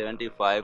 75